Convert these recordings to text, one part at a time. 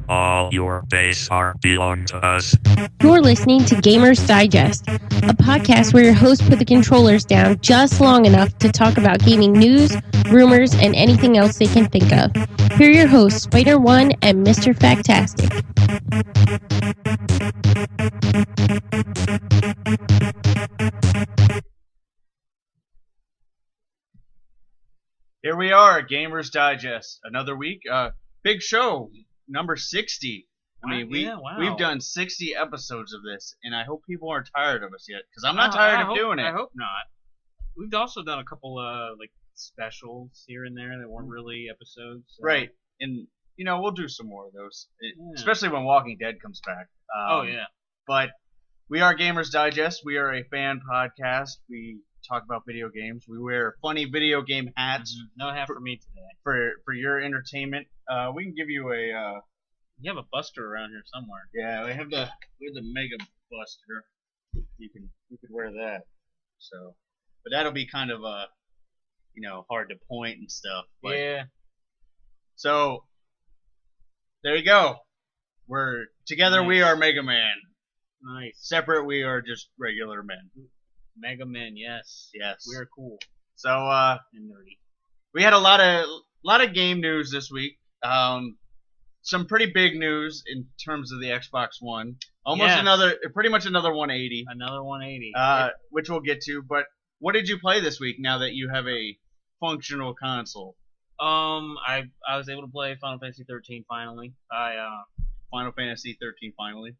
All your base are belong to us. You're listening to Gamers Digest, a podcast where your hosts put the controllers down just long enough to talk about gaming news, rumors, and anything else they can think of. Here are your hosts, Spider-One and Mr. Factastic. Here we are, Gamers Digest, another week. Big show, number 60. I mean, we've done 60 episodes of this, and I hope people aren't tired of us yet, because I'm not tired of doing it. I hope not. We've also done a couple like specials here and there that weren't really episodes. So. Right, and we'll do some more of those, especially when Walking Dead comes back. But we are Gamers Digest. We are a fan podcast. We talk about video games. We wear funny video game hats. Mm-hmm. No hat for me today. For your entertainment. We can give you a. You have a Buster around here somewhere. Yeah, we have the Mega Buster. You could wear that. So, but that'll be kind of hard to point and stuff. But, yeah. So there you go. We're together. Nice. We are Mega Man. Nice. Separate, we are just regular men. Mega Men, yes. Yes. We are cool. So and nerdy. We had a lot of game news this week. Some pretty big news in terms of the Xbox One. Pretty much another 180. Another 180. Which we'll get to. But what did you play this week? Now that you have a functional console. I was able to play Final Fantasy 13 finally. Final Fantasy 13 finally.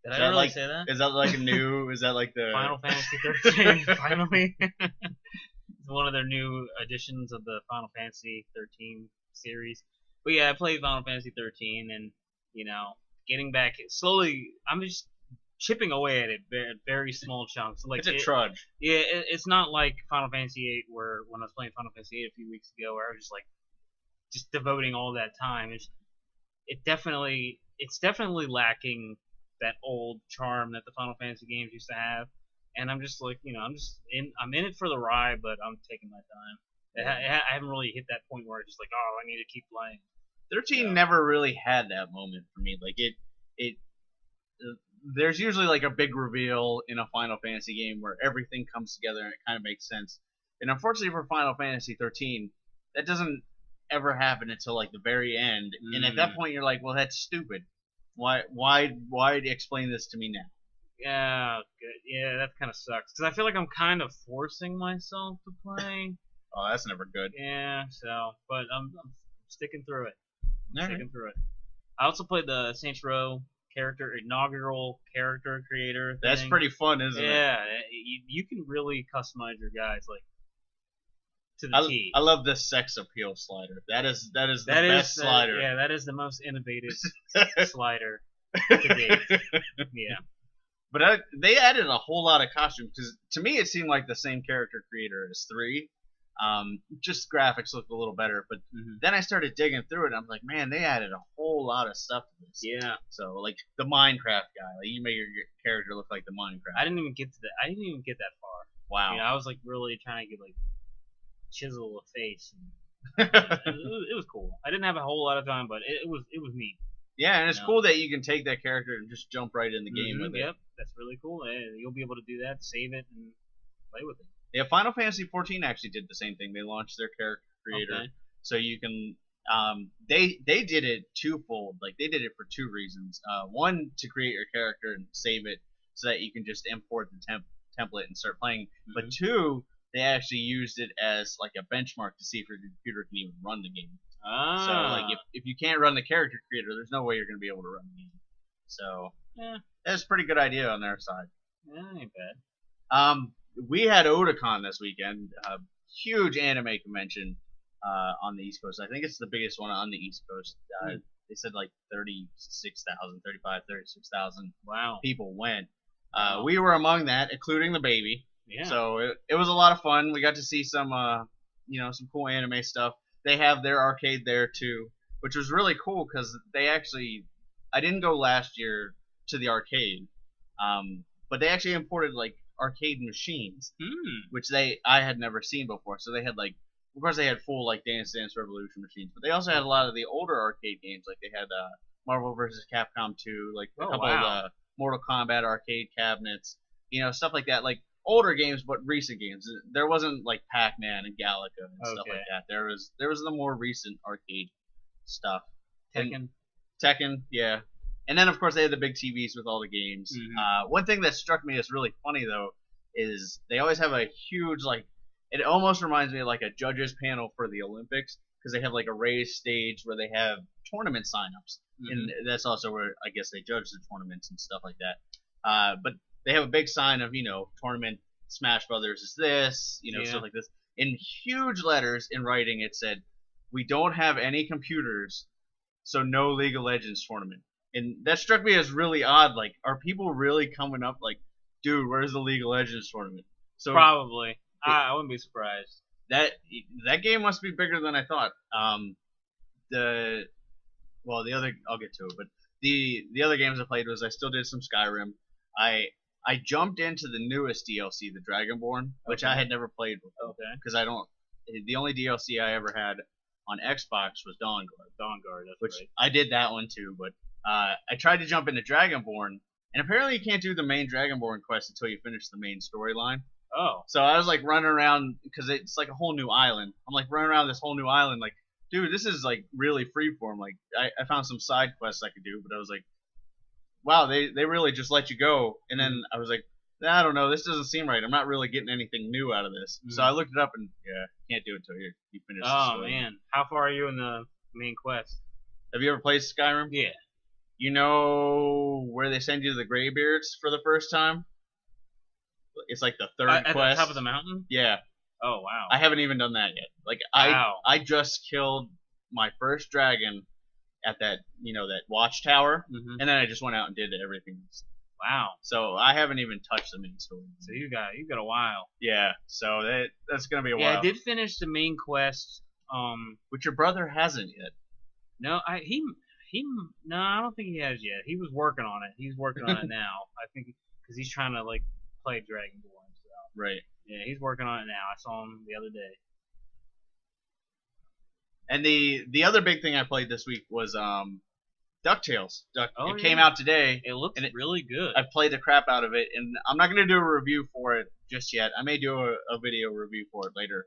Did I really say that? Is that like a new? Is that like the Final Fantasy 13 finally? It's one of their new editions of the Final Fantasy 13 series. But yeah, I played Final Fantasy 13, and getting back slowly. I'm just chipping away at it, very small chunks. Like it's a trudge. Yeah, it's not like Final Fantasy 8, where when I was playing Final Fantasy 8 a few weeks ago, where I was just devoting all that time. It's definitely lacking that old charm that the Final Fantasy games used to have. And I'm just I'm in it for the ride, but I'm taking my time. I haven't really hit that point where it's just I need to keep playing. 13 never really had that moment for me. Like there's usually like a big reveal in a Final Fantasy game where everything comes together and it kind of makes sense. And unfortunately for Final Fantasy 13, that doesn't ever happen until like the very end. And at that point you're like, well, that's stupid. Why explain this to me now? Yeah, good. Yeah, that kind of sucks because I feel like I'm kind of forcing myself to play. Oh, that's never good. Yeah, but I'm sticking through it. Through it. I also played the Saints Row inaugural character creator thing. That's pretty fun, isn't it? Yeah, you can really customize your guys to the T. I love this sex appeal slider. That is the best slider. Yeah, that is the most innovative slider to date. Yeah. But they added a whole lot of costumes because to me it seemed like the same character creator as 3. Just graphics looked a little better, but then I started digging through it and I'm like, man, they added a whole lot of stuff to this. Yeah. So like the Minecraft guy, like you make your character look like the Minecraft. I didn't even get that far. Wow. I was like really trying to get chisel a face. And, it was cool. I didn't have a whole lot of time, but it was neat. Yeah, and it's cool that you can take that character and just jump right in the game with it. Yep, that's really cool. You'll be able to do that, save it, and play with it. Yeah, Final Fantasy 14 actually did the same thing. They launched their character creator, so you can. They did it twofold. Like they did it for 2 reasons. One, to create your character and save it so that you can just import the template and start playing. But 2, they actually used it as like a benchmark to see if your computer can even run the game. So like if you can't run the character creator, there's no way you're gonna be able to run the game. So that's a pretty good idea on their side. Yeah, ain't bad. We had Otakon this weekend, a huge anime convention on the East Coast. I think it's the biggest one on the East Coast. They said like 36,000 Wow. people went. We were among that, including the baby. Yeah. So it was a lot of fun. We got to see some some cool anime stuff. They have their arcade there too, which was really cool because they actually. I didn't go last year to the arcade, but they actually imported like arcade machines, Hmm. which I had never seen before. So they had like, of course they had full like Dance Dance Revolution machines, but they also had a lot of the older arcade games. Like they had Marvel vs. Capcom 2, like a Oh, couple wow. of the Mortal Kombat arcade cabinets, stuff like that. Like older games, but recent games. There wasn't like Pac-Man and Galaga and stuff Okay. like that. There was the more recent arcade stuff. Tekken. Tekken, yeah. And then of course they had the big TVs with all the games. Mhm. One thing that struck me as really funny though is they always have a huge like. It almost reminds me of like a judges panel for the Olympics because they have like a raised stage where they have tournament signups, and that's also where I guess they judge the tournaments and stuff like that. But they have a big sign of tournament Smash Brothers is this, Yeah. stuff like this. In huge letters in writing, it said, "We don't have any computers, so no League of Legends tournament." And that struck me as really odd. Like, are people really coming up like, dude, where's the League of Legends tournament? So Probably. I wouldn't be surprised. that game must be bigger than I thought. The other I'll get to it, but the other games I played was I still did some Skyrim. I jumped into the newest DLC, the Dragonborn, which I Okay. had never played before Okay. because I don't. The only DLC I ever had on Xbox was Dawnguard, Dawnguard, that's which right. I did that one too. But I tried to jump into Dragonborn, and apparently you can't do the main Dragonborn quest until you finish the main storyline. Oh. So I was like running around because it's like a whole new island. I'm like running around this whole new island, like, dude, this is like really freeform. Like I found some side quests I could do, but I was like, wow, they really just let you go. And then I was like, I don't know, this doesn't seem right. I'm not really getting anything new out of this. So I looked it up and can't do it until you finish. the Oh story. man, how far are you in the main quest? Have you ever played Skyrim? Yeah. You know where they send you to the Greybeards for the first time? It's like the third At quest. the top of the mountain? Yeah. Oh wow. I haven't even done that yet. Like Wow. I just killed my first dragon at that that watchtower, Mhm. and then I just went out and did everything. Wow. So I haven't even touched the main story. So you got a while. Yeah. So that's gonna be a Yeah, while. I did finish the main quest. Which your brother hasn't yet. No, no, I don't think he has yet. He was working on it. He's working on it now. I think because he's trying to like play Dragonborn. So Right. yeah, he's working on it now. I saw him the other day. And the other big thing I played this week was DuckTales. Oh, It came yeah. out today. It looks And really good. I played the crap out of it, and I'm not gonna do a review for it just yet. I may do a video review for it later.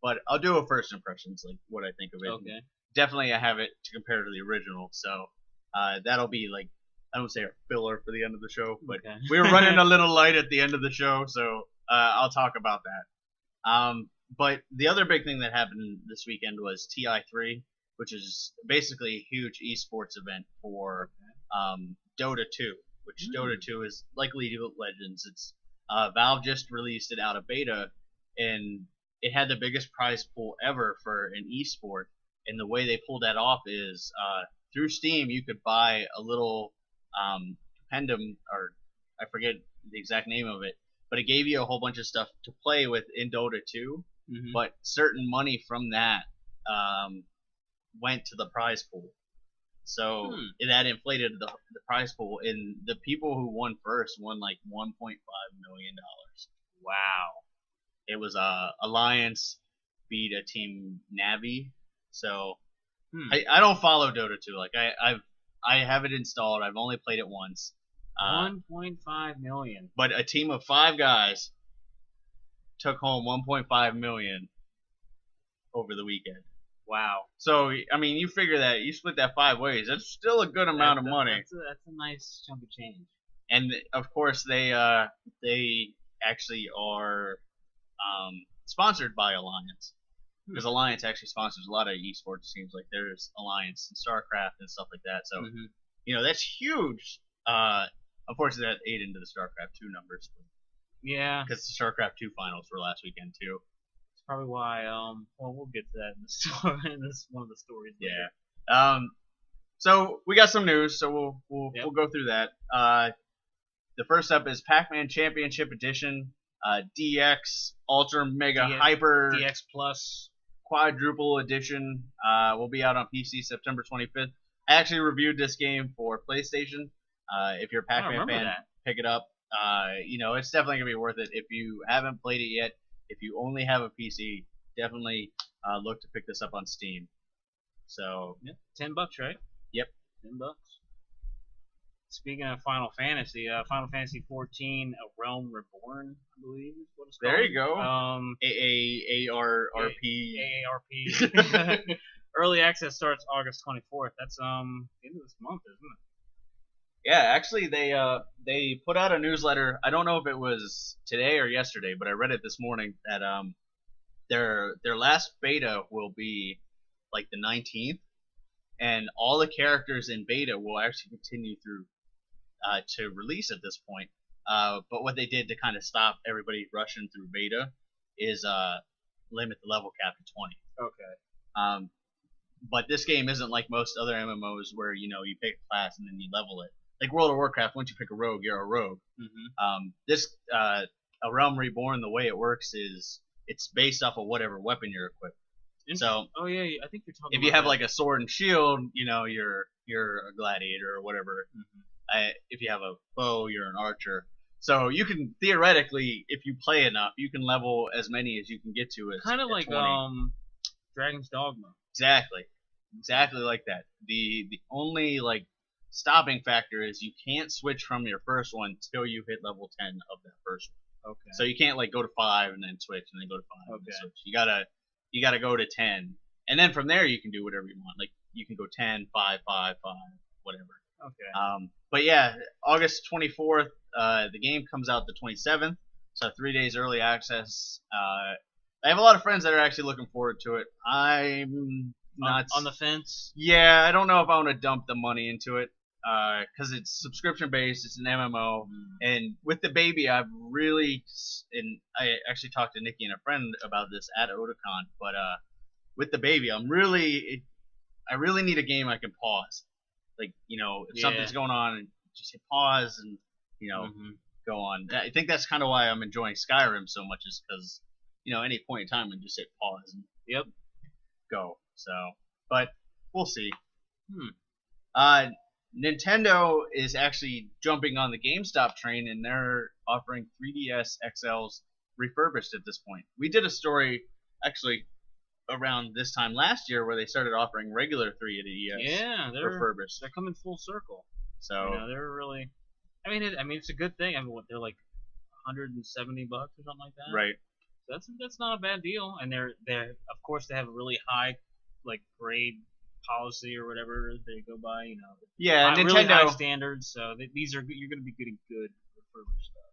But I'll do a first impressions, like what I think of it. Okay. Definitely I have it to compare to the original, so that'll be like, I don't say a filler for the end of the show, but Okay. we were running a little light at the end of the show, so I'll talk about that. But the other big thing that happened this weekend was TI3, which is basically a huge esports event for Dota 2, which Dota 2 is like League of Legends. It's Valve just released it out of beta, and it had the biggest prize pool ever for an esport. And the way they pulled that off is through Steam, you could buy a little compendium, or I forget the exact name of it, but it gave you a whole bunch of stuff to play with in Dota 2. Mhm. But certain money from that went to the prize pool. So that inflated the prize pool, and the people who won first won like $1.5 million. Wow. It was Alliance beat a team Navi. So I don't follow Dota 2. Like I have it installed. I've only played it once. 1.5 million. But a team of 5 guys took home 1.5 million over the weekend. Wow. So I mean, you figure that you split that 5 ways. That's still a good amount of money. That's a nice chunk of change. And of course, they actually are sponsored by Alliance, because Alliance actually sponsors a lot of esports teams. Like there's Alliance and StarCraft and stuff like that. So that's huge. Unfortunately, that ate into the StarCraft 2 numbers. Yeah. Because the StarCraft 2 finals were last weekend too. That's probably why. Well, we'll get to that in the story. In this one of the stories. Later. Yeah. So we got some news. So we'll go through that. The first up is Pac-Man Championship Edition, DX Ultra Mega Hyper DX Plus Quadruple Edition. Will be out on PC September 25th. I actually reviewed this game for PlayStation. If you're a Pac-Man fan, pick it up. it's definitely gonna be worth it if you haven't played it yet. If you only have a PC, definitely look to pick this up on Steam. So Yeah, $10, right? Yep. $10. Speaking of Final Fantasy 14, A Realm Reborn, I believe is what it's called. there you go. AARP. Early access starts August 24th. That's the end of this month, isn't it? Yeah, actually, they put out a newsletter. I don't know if it was today or yesterday, but I read it this morning that their last beta will be like the 19th, and all the characters in beta will actually continue through to release at this point. But what they did to kind of stop everybody rushing through beta is limit the level cap to 20. Okay. But this game isn't like most other MMOs where you pick a class and then you level it. Like World of Warcraft, once you pick a rogue, you're a rogue. Mm-hmm. This A Realm Reborn, the way it works is it's based off of whatever weapon you're equipped. So oh yeah, I think you're talking. If you have like a sword and shield, you're a gladiator or whatever. Mm-hmm. If you have a bow, you're an archer. So you can theoretically, if you play enough, you can level as many as you can get to. Kind of like 20. Dragon's Dogma. Exactly like that. The only like stopping factor is you can't switch from your first one till you hit level 10 of that first one. Okay. So you can't like go to 5 and then switch and then go to 5 and then switch. You gotta go to 10, and then from there you can do whatever you want. Like you can go 10, 5, 5, 5, whatever. Okay. But yeah, August 24th, the game comes out the 27th, so 3 days early access. I have a lot of friends that are actually looking forward to it. I'm not on the fence. Yeah, I don't know if I want to dump the money into it because it's subscription based. It's an MMO, and with the baby, I actually talked to Nikki and a friend about this at Otakon. But with the baby, I really need a game I can pause. Like if something's going on, and just hit pause and go on. I think that's kind of why I'm enjoying Skyrim so much, is because any point in time I can just hit pause and go. So, but we'll see. Nintendo is actually jumping on the GameStop train, and they're offering 3DS XLs refurbished at this point. We did a story actually around this time last year where they started offering regular 3DS refurbished. They're coming full circle. So they're really. I mean, it's a good thing. I mean, they're like $170 or something like that. Right. So that's not a bad deal, and they're of course they have a really high like grade policy or whatever they go by. Yeah, Nintendo really high standards. So you're going to be getting good refurbished stuff.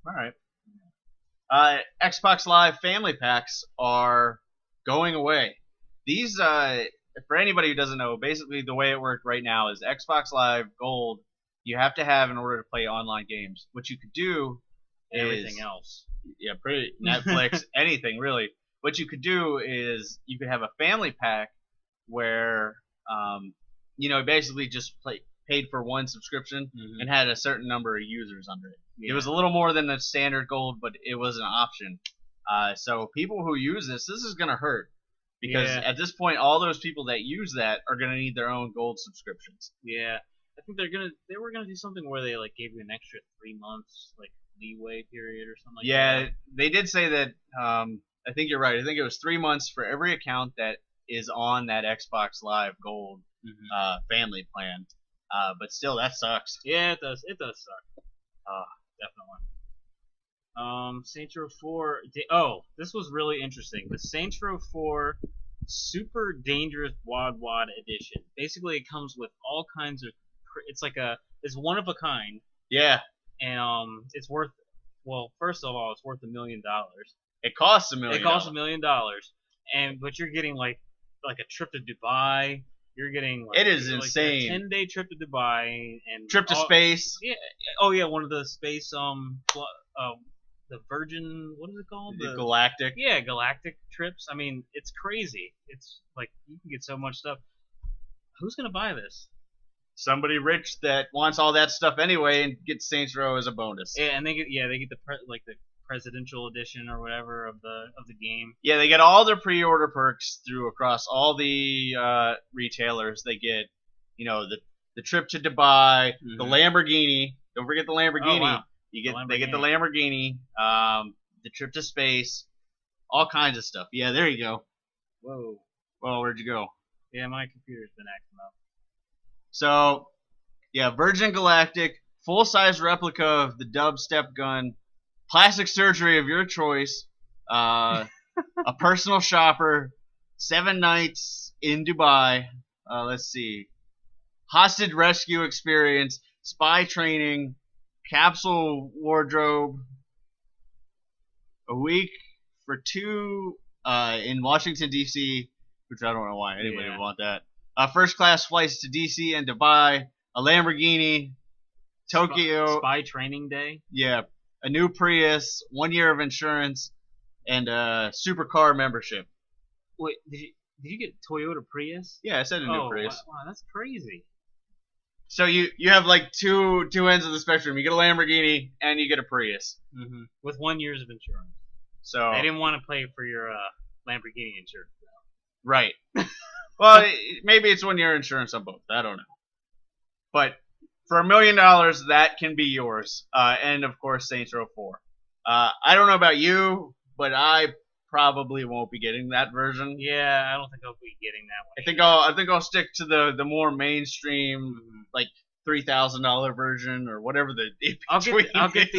All right. Xbox Live Family Packs are going away. These, for anybody who doesn't know, basically the way it worked right now is Xbox Live Gold you have to have in order to play online games. What you could do is everything else. Yeah, pretty Netflix, anything really. What you could do is you could have a family pack where basically just paid for one subscription and had a certain number of users under it. Yeah. It was a little more than the standard gold, but it was an option. So people who use this is going to hurt because at this point, all those people that use that are going to need their own gold subscriptions. Yeah, I think they were gonna do something where they like gave you an extra 3 months like leeway period or something like that. Yeah, they did say that. I think you're right. I think it was 3 months for every account that is on that Xbox Live Gold family plan. But still, that sucks. Yeah, it does. It does suck. Definitely. Saints Row 4. This was really interesting. The Saints Row 4 Super Dangerous Wad Wad Edition. Basically, it comes with all kinds of. It's like it's one of a kind. Yeah. And it's worth. Well, first of all, it's worth $1 million. It costs $1 million. It costs $1 million, but you're getting like a trip to Dubai. You're getting it is insane. A 10-day trip to Dubai and trip to space. Yeah. Oh yeah, one of the space the Virgin, what is it called? The Galactic. Yeah, Galactic trips. I mean, it's crazy. It's like you can get so much stuff. Who's gonna buy this? Somebody rich that wants all that stuff anyway and gets Saints Row as a bonus. Yeah, and they get the presidential edition or whatever of the game. Yeah, they get all their pre-order perks across all the retailers. They get, the trip to Dubai, the Lamborghini. Don't forget the Lamborghini. Oh, wow. They get the Lamborghini, the trip to space, all kinds of stuff. Yeah, there you go. Whoa. Well, where'd you go? Yeah, my computer's been acting up. So, yeah, Virgin Galactic, full-size replica of the dubstep gun, plastic surgery of your choice, a personal shopper, 7 nights in Dubai. Let's see. Hostage rescue experience, spy training, capsule wardrobe, a week for 2 in Washington, D.C., which I don't know why anybody would want that. First class flights to D.C. and Dubai, a Lamborghini, Tokyo. Spy training day? Yeah. A new Prius, 1 year of insurance, and a supercar membership. Wait, did you get Toyota Prius? Yeah, I said a new Prius. Wow, that's crazy. So you have like two ends of the spectrum. You get a Lamborghini and you get a Prius. Mm-hmm. With 1 year of insurance. So they didn't want to pay for your Lamborghini insurance, though. Right. Well, maybe it's 1 year insurance on both. I don't know. But for $1 million, that can be yours. And of course, Saints Row 4. I don't know about you, but I probably won't be getting that version. Yeah, I don't think I'll be getting that one. I think I'll stick to the more mainstream, like $3,000 version or whatever the. I'll get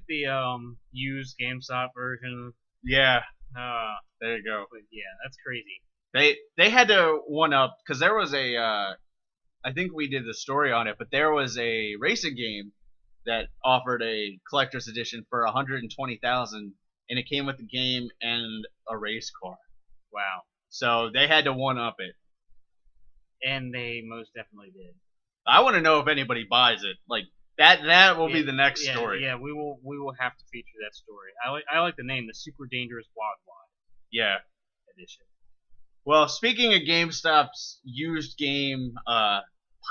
the used GameStop version. Yeah. There you go. But yeah, that's crazy. They had to one up because there was a. I think we did the story on it, but there was a racing game that offered a collector's edition for $120,000, and it came with the game and a race car. Wow. So they had to one up it. And they most definitely did. I want to know if anybody buys it. Like that will be the next story. Yeah, we will have to feature that story. I like the name, the Super Dangerous Wildlife. Yeah. Edition. Well, speaking of GameStop's used game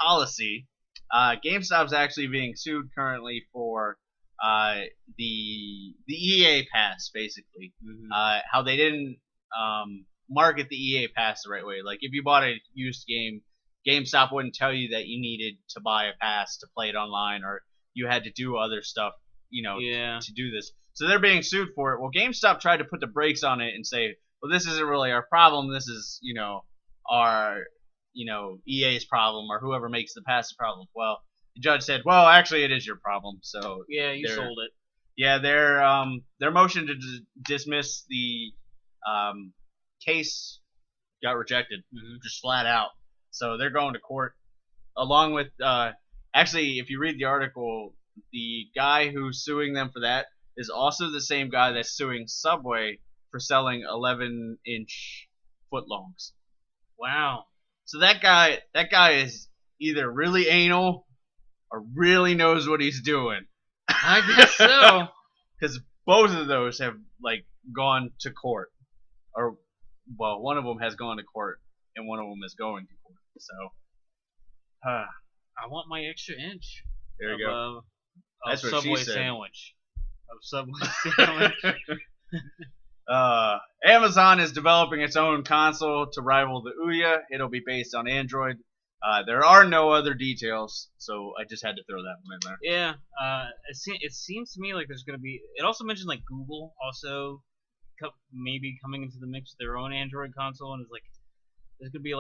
policy, GameStop's actually being sued currently for the EA Pass, basically. Mm-hmm. How they didn't market the EA Pass the right way. Like, if you bought a used game, GameStop wouldn't tell you that you needed to buy a pass to play it online, or you had to do other stuff, to do this. So they're being sued for it. Well, GameStop tried to put the brakes on it and say, well, this isn't really our problem. This is, our, EA's problem, or whoever makes the pass problem. Well, the judge said, well, actually, it is your problem. So yeah, you sold it. Yeah, their motion to dismiss the case got rejected, just flat out. So they're going to court, along with actually, if you read the article, the guy who's suing them for that is also the same guy that's suing Subway for selling 11-inch footlongs. Wow. So that guy is either really anal or really knows what he's doing. I guess so. Because both of those have gone to court, or one of them has gone to court and one of them is going to court. So, I want my extra inch. There you go. That's what Subway she said. Sandwich. Of Subway sandwich. Amazon is developing its own console to rival the Ouya. It'll be based on Android. There are no other details, so I just had to throw that one in there. Yeah, it seems to me like there's going to be. It also mentioned Google also maybe coming into the mix with their own Android console, and it's there's going to be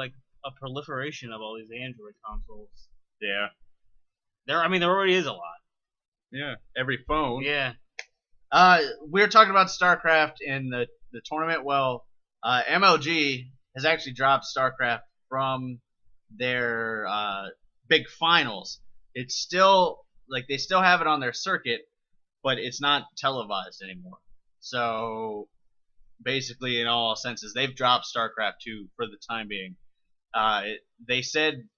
a proliferation of all these Android consoles. Yeah. There already is a lot. Yeah, every phone. Yeah. We were talking about StarCraft in the tournament. Well, MLG has actually dropped StarCraft from their big finals. It's still they still have it on their circuit, but it's not televised anymore. So basically, in all senses, they've dropped StarCraft 2 for the time being. They said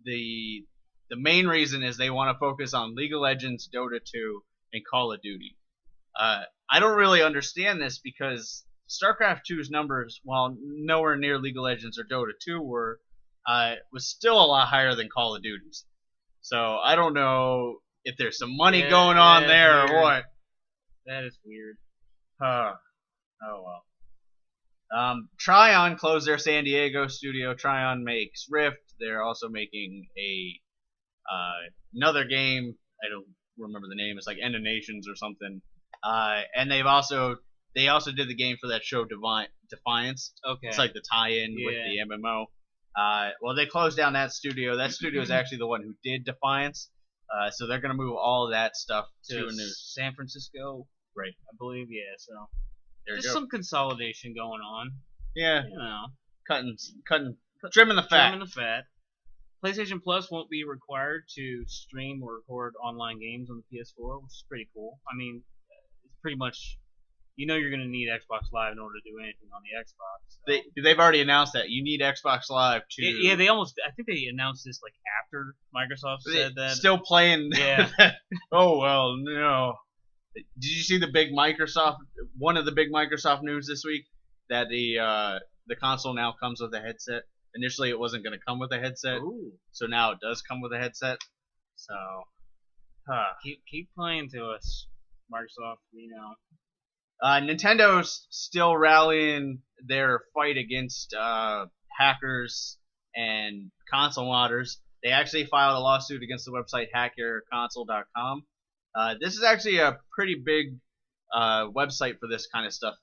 the main reason is they want to focus on League of Legends, Dota 2, and Call of Duty. I don't really understand this because StarCraft 2's numbers, while nowhere near League of Legends or Dota 2 were, was still a lot higher than Call of Duty's. So I don't know if there's some money going on there or what. That is weird. Oh well. Tryon closed their San Diego studio. Tryon makes Rift. They're also making another game. I don't remember the name. It's like End of Nations or something. And they also did the game for that show Defiance. Okay. It's like the tie-in with the MMO. Well, they closed down that studio. That studio is actually the one who did Defiance. So they're gonna move all of that stuff to a new San Francisco, right? I believe. Yeah. So There's some consolidation going on. Yeah. You know, trimming the fat. Trimming the fat. PlayStation Plus won't be required to stream or record online games on the PS4, which is pretty cool. I mean, it's pretty much, you're going to need Xbox Live in order to do anything on the Xbox. So. They've already announced that you need Xbox Live to. Yeah, I think they announced this like after Microsoft said that. Still playing. Yeah. Oh well, no. Did you see one of the big Microsoft news this week that the console now comes with a headset? Initially, it wasn't going to come with a headset, so now it does come with a headset. So, keep playing to us, Microsoft. Nintendo's still rallying their fight against hackers and console modders. They actually filed a lawsuit against the website HackYourConsole.com. This is actually a pretty big website for this kind of stuff,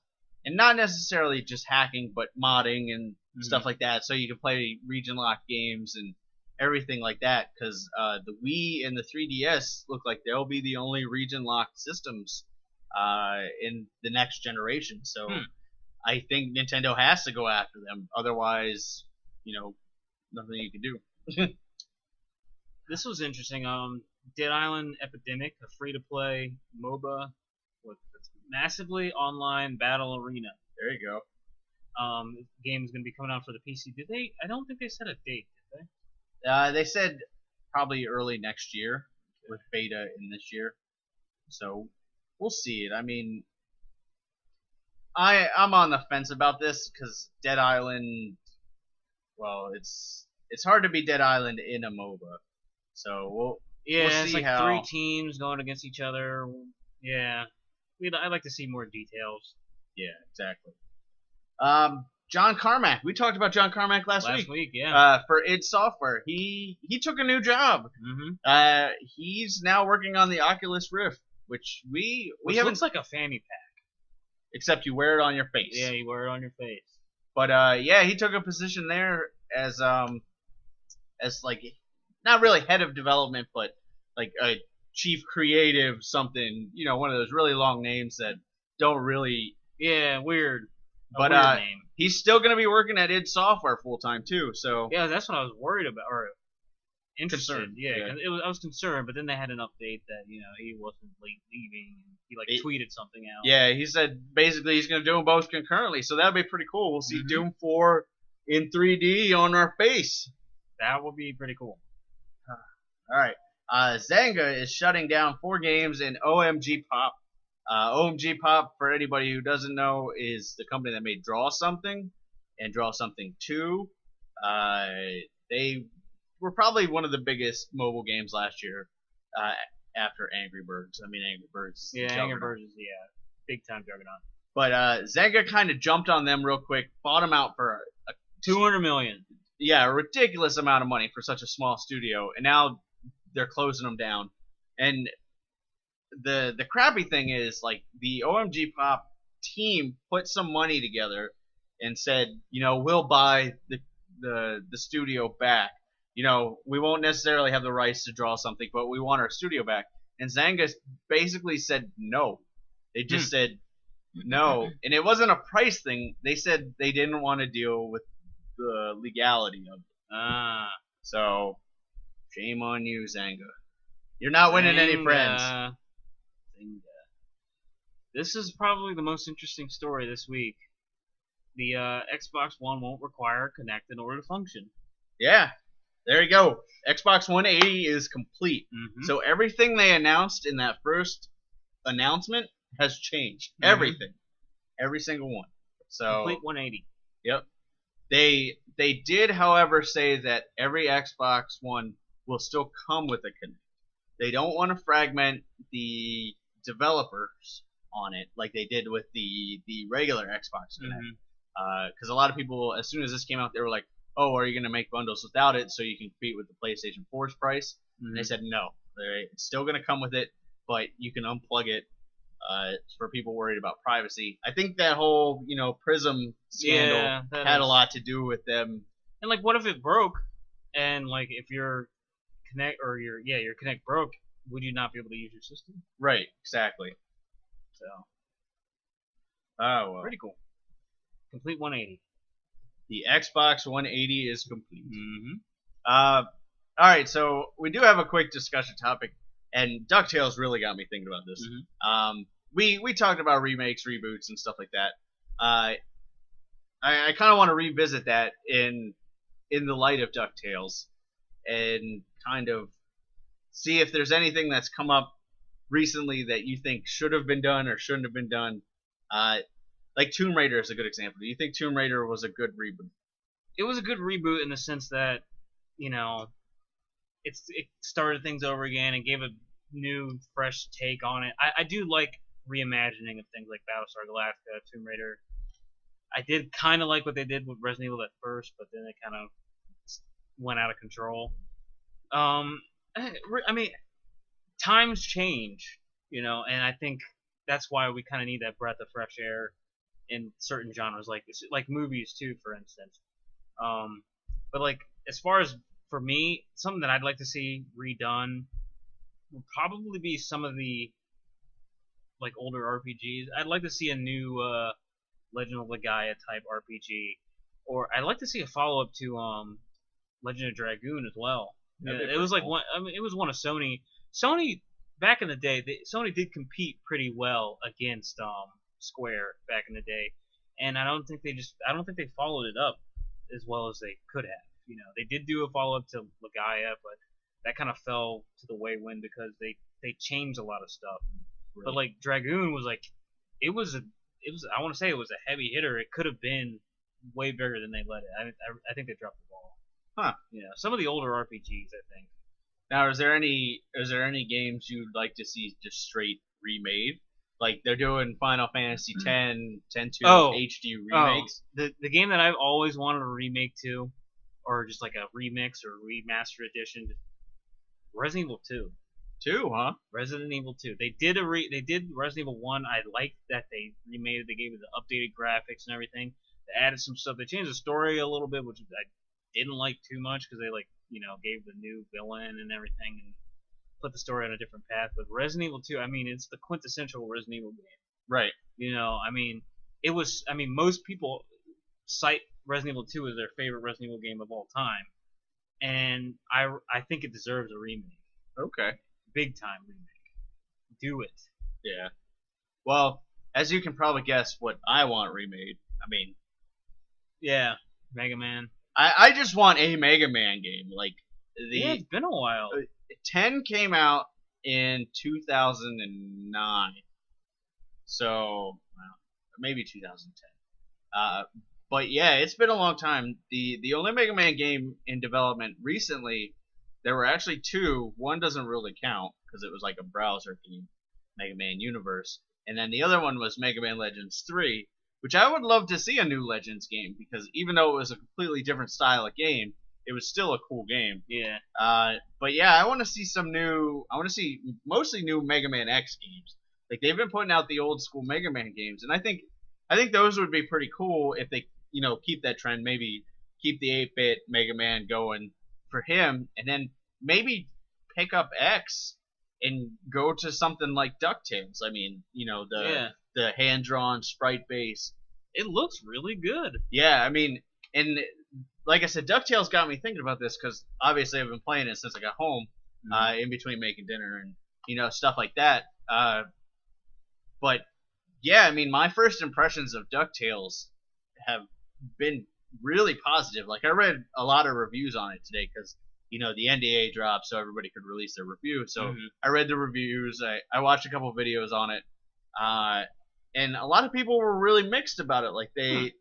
and not necessarily just hacking, but modding and stuff like that, so you can play region lock games and everything like that, because the Wii and the 3DS look like they'll be the only region locked systems in the next generation. So I think Nintendo has to go after them, otherwise, nothing you can do. This was interesting. Dead Island Epidemic, a free-to-play MOBA with massively online battle arena. There you go. Game is going to be coming out for the PC. I don't think they set a date, did they? They said probably early next year, with beta in this year. So we'll see it. I mean, I'm on the fence about this because Dead Island. Well, it's hard to be Dead Island in a MOBA. So we'll see it's like how 3 teams going against each other. Yeah, I'd like to see more details. Yeah, exactly. John Carmack. We talked about John Carmack last week. Yeah. For id Software, he took a new job. Mm-hmm. He's now working on the Oculus Rift, which which looks like a fanny pack. Except you wear it on your face. Yeah, you wear it on your face. But he took a position there as like not really head of development, but like a chief creative something. One of those really long names that don't really. Yeah, weird. But weird name. He's still going to be working at id Software full time too. So yeah, that's what I was worried about or interested. Concerned. Yeah. I was concerned, but then they had an update that he wasn't leaving. He tweeted something out. Yeah, he said basically he's going to do them both concurrently. So that'll be pretty cool. We'll see Doom 4 in 3D on our face. That would be pretty cool. All right. Zynga is shutting down 4 games in OMG Pop. OMG Pop, for anybody who doesn't know, is the company that made Draw Something and Draw Something 2. They were probably one of the biggest mobile games last year after Angry Birds. I mean, Angry Birds. Yeah, Angry Birds is, big time juggernaut. But Zynga kind of jumped on them real quick, bought them out for $200 million. Yeah, a ridiculous amount of money for such a small studio, and now they're closing them down. And the crappy thing is, like, the OMG Pop team put some money together and said, we'll buy the studio back. We won't necessarily have the rights to Draw Something, but we want our studio back. And Zynga basically said no. They just said no. And it wasn't a price thing. They said they didn't want to deal with the legality of it. So, shame on you, Zynga. You're not winning any friends. This is probably the most interesting story this week. The Xbox One won't require Kinect in order to function. Yeah, there you go. Xbox 180 is complete. So everything they announced in that first announcement has changed. Everything. Every single one. So complete 180. Yep. They did, however, say that every Xbox One will still come with a Kinect. They don't want to fragment the developers on it like they did with the regular Xbox Kinect. Because a lot of people, as soon as this came out, they were like, oh, are you going to make bundles without it so you can compete with the PlayStation 4's price? And they said no. It's still going to come with it. but you can unplug it for people worried about privacy. I think that whole Prism scandal Yeah, that had a is- lot to do with them. And like, what if it broke? And like, if your your Connect broke, would you not be able to use your system? Right, exactly. So Oh well. pretty cool. Complete 180. The Xbox 180 is complete. Mm-hmm. All right, so we do have a quick discussion topic, and DuckTales really got me thinking about this. We talked about remakes, reboots, and stuff like that. I kind of want to revisit that in the light of DuckTales, and kind of see if there's anything that's come up recently that you think should have been done or shouldn't have been done. Like Tomb Raider is a good example. Do you think Tomb Raider was a good reboot? It was a good reboot in the sense that, it started things over again and gave a new, fresh take on it. I do like reimagining of things like Battlestar Galactica, Tomb Raider. I did kind of like what they did with Resident Evil at first, but then it kind of went out of control. I mean, times change, and I think that's why we kind of need that breath of fresh air in certain genres, like movies too, for instance. But like, as far as for me, something that I'd like to see redone would probably be some of the like older RPGs. I'd like to see a new Legend of Legaia type RPG, or I'd like to see a follow up to Legend of Dragoon as well. That'd be It was pretty like cool. one. I mean, it was one of Sony. Sony back in the day, Sony did compete pretty well against Square back in the day, and I don't think they followed it up as well as they could have. They did do a follow up to Legaia, but that kind of fell to the wayside because they changed a lot of stuff. But like Dragoon was like, it was I want to say it was a heavy hitter. It could have been way bigger than they let it. I think they dropped the ball. Huh. Some of the older RPGs, I think. Now, is there any games you'd like to see just straight remade? Like they're doing Final Fantasy X, 10-2 Oh. HD remakes. The game that I've always wanted a remake to, or just like a remix or remaster edition, Resident Evil 2. 2, huh? Resident Evil 2. They did Resident Evil 1. I liked that they remade it. They gave it the updated graphics and everything. They added some stuff. They changed the story a little bit, which I didn't like too much because they gave the new villain and everything and put the story on a different path. But Resident Evil 2, I mean, it's the quintessential Resident Evil game. Right. I mean, most people cite Resident Evil 2 as their favorite Resident Evil game of all time, and I think it deserves a remake, Okay. big time remake. Do it. Yeah. Well, as you can probably guess, what I want remade. I mean, Yeah, Mega Man. I just want a Mega Man game. Like Yeah, it's been a while. 10 came out in 2009, so well, maybe 2010. But yeah, it's been a long time. The only Mega Man game in development recently, there were actually 2. One doesn't really count because it was like a browser game, Mega Man Universe, and then the other one was Mega Man Legends 3, which I would love to see a new Legends game because even though it was a completely different style of game, it was still a cool game. Yeah. But yeah, I want to see I want to see mostly new Mega Man X games. Like they've been putting out the old school Mega Man games, and I think those would be pretty cool if they keep that trend. Maybe keep the 8-bit Mega Man going for him, and then maybe pick up X and go to something like DuckTales. I mean, the hand drawn sprite base. It looks really good. Yeah, I mean, and like I said, DuckTales got me thinking about this because obviously I've been playing it since I got home, in between making dinner and stuff like that. But yeah, I mean, my first impressions of DuckTales have been really positive. Like I read a lot of reviews on it today because the NDA dropped, so everybody could release their review. So I read the reviews. I watched a couple of videos on it, and a lot of people were really mixed about it. Like they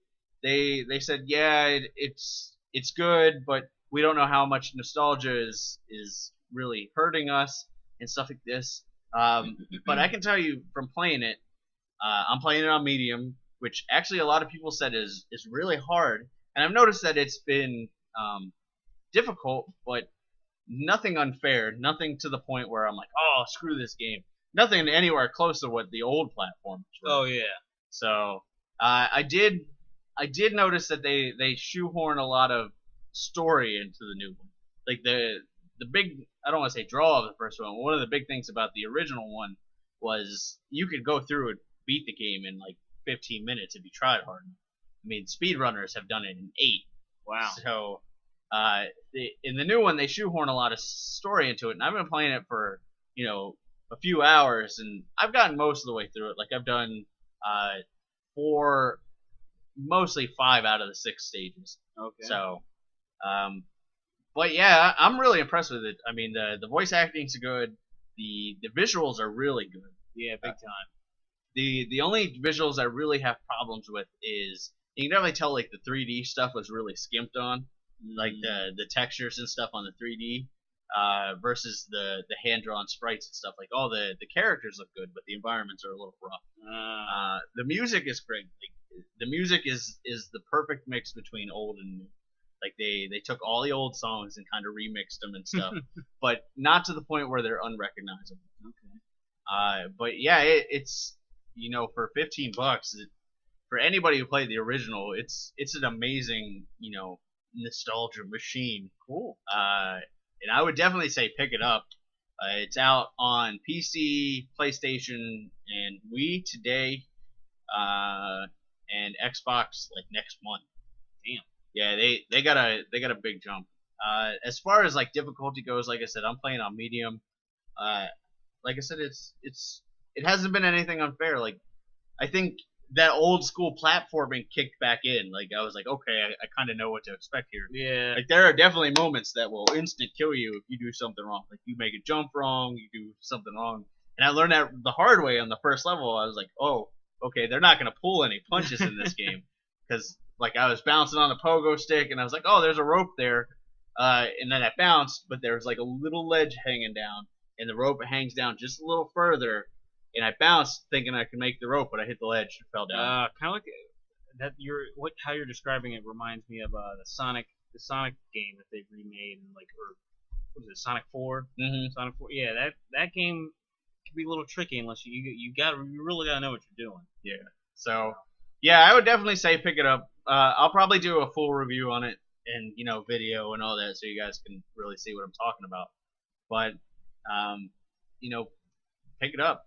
said, yeah, it's good, but we don't know how much nostalgia is really hurting us and stuff like this. But I can tell you from playing it, I'm playing it on medium, which actually a lot of people said is really hard. And I've noticed that it's been difficult, but nothing unfair, nothing to the point where I'm like, oh, screw this game. nothing anywhere close to what the old platforms were. Oh yeah. So I did notice that they shoehorn a lot of story into the new one. Like the big, I don't want to say draw of the first one. One of the big things about the original one was you could go through and beat the game in like 15 minutes if you tried hard enough. I mean, speedrunners have done it in 8. Wow. So in the new one, they shoehorn a lot of story into it, and I've been playing it for a few hours, and I've gotten most of the way through it. Like I've done 4, mostly 5 out of the 6 stages. Okay. So, but yeah, I'm really impressed with it. I mean, the voice acting's good. The visuals are really good. Yeah, big time. The only visuals I really have problems with is you can definitely tell like the 3D stuff was really skimped on, like the textures and stuff on the 3D versus the hand drawn sprites and stuff. Like all the characters look good, but the environments are a little rough. The music is great. Like, the music is the perfect mix between old and new. Like they took all the old songs and kind of remixed them and stuff, but not to the point where they're unrecognizable. Okay. But yeah, it's for $15, for anybody who played the original, it's an amazing nostalgia machine. Cool. And I would definitely say pick it up. It's out on PC, PlayStation, and Wii today, and Xbox like next month. Damn. Yeah, they got a big jump. As far as like difficulty goes, like I said, I'm playing on medium. Like I said, it hasn't been anything unfair. Like I think that old school platforming kicked back in. Like I was like, okay, I kind of know what to expect here. Yeah. Like there are definitely moments that will instant kill you if you do something wrong. Like you make a jump wrong, you do something wrong. And I learned that the hard way on the first level. I was like, oh, okay, they're not gonna pull any punches in this game because like I was bouncing on the pogo stick and I was like, oh, there's a rope there, and then I bounced, but there was like a little ledge hanging down, and the rope hangs down just a little further. And I bounced thinking I could make the rope, but I hit the ledge and fell down. Kind of like that. How you're describing it reminds me of the Sonic game that they've remade, and like, or what was it, Sonic 4? Mm-hmm. Sonic 4. Yeah, that game can be a little tricky unless you really gotta know what you're doing. Yeah. So yeah, I would definitely say pick it up. I'll probably do a full review on it and video and all that, so you guys can really see what I'm talking about. But pick it up.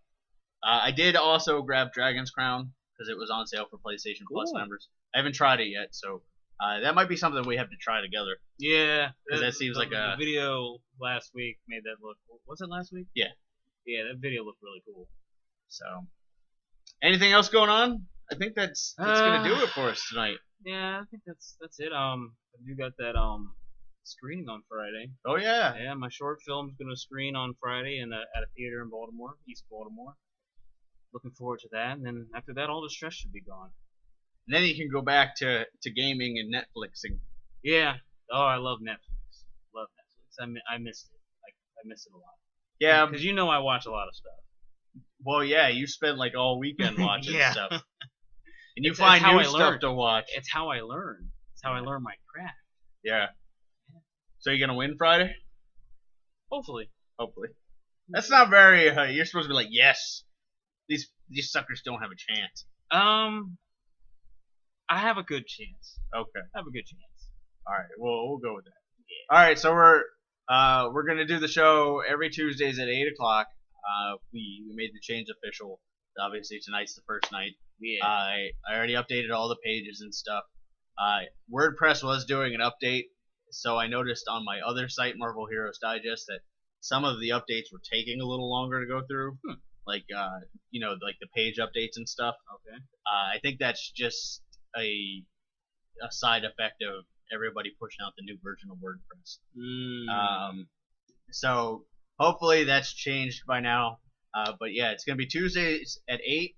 I did also grab Dragon's Crown because it was on sale for PlayStation Plus members. I haven't tried it yet, so that might be something we have to try together. Yeah, because that seems like the video last week made that look. Was it last week? Yeah. Yeah, that video looked really cool. So, anything else going on? I think that's gonna do it for us tonight. Yeah, I think that's it. You got that screening on Friday. Oh yeah. Yeah, my short film's gonna screen on Friday at a theater in Baltimore, East Baltimore. Looking forward to that, and then after that, all the stress should be gone. And then you can go back to gaming and Netflixing. Yeah. Oh, I love Netflix. Love Netflix. I missed it. I miss it a lot. Yeah. Because I watch a lot of stuff. Well, yeah, you spend like all weekend watching yeah. stuff. And you find new stuff to watch. It's how I learn. It's how I learn my craft. Yeah. So you gonna win Friday? Hopefully. That's not very. You're supposed to be like, yes. These suckers don't have a chance. I have a good chance. Okay. I have a good chance. All right. Well, we'll go with that. Yeah. All right. So we're gonna do the show every Tuesdays at 8:00. We made the change official. Obviously, tonight's the first night. Yeah. I already updated all the pages and stuff. WordPress was doing an update, so I noticed on my other site, Marvel Heroes Digest, that some of the updates were taking a little longer to go through. Like like the page updates and stuff. Okay. I think that's just a side effect of everybody pushing out the new version of WordPress. So hopefully that's changed by now. But yeah, it's gonna be Tuesdays at 8,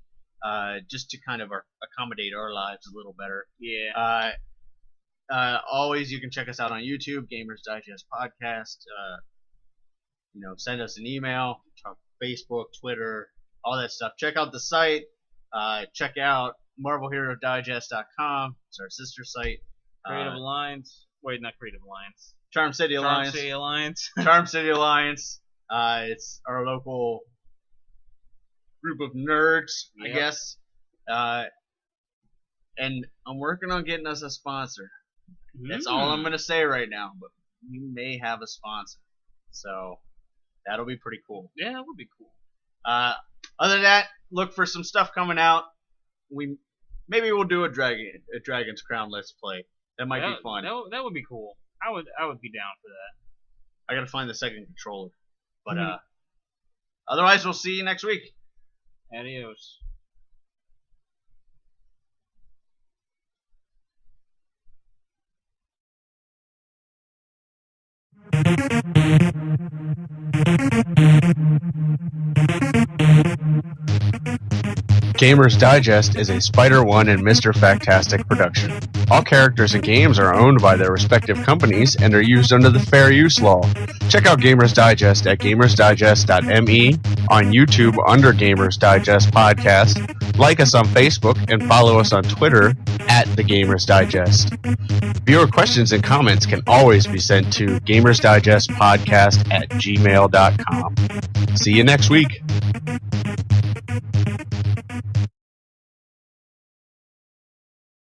just to kind of accommodate our lives a little better. Yeah. Always you can check us out on YouTube, Gamers Digest Podcast. Send us an email, talk Facebook, Twitter, all that stuff. Check out the site. Check out MarvelHeroDigest.com. It's our sister site. Creative Alliance. Wait, not Creative Alliance. Charm City Alliance. Charm City Alliance. Charm City Alliance. It's our local group of nerds, I Yep. guess. And I'm working on getting us a sponsor. That's all I'm gonna say right now. But we may have a sponsor, so that'll be pretty cool. Yeah, that would be cool. Other than that, look for some stuff coming out. Maybe we'll do a Dragon's Crown Let's Play. That might be fun. That would be cool. I would be down for that. I gotta find the second controller. But otherwise, we'll see you next week. Adios. Gamers Digest is a Spider One and Mr. Factastic production. All characters and games are owned by their respective companies and are used under the fair use law. Check out Gamers Digest at gamersdigest.me, on YouTube under Gamers Digest Podcast, like us on Facebook, and follow us on Twitter at The Gamers Digest. Viewer questions and comments can always be sent to gamersdigestpodcast@gmail.com. See you next week.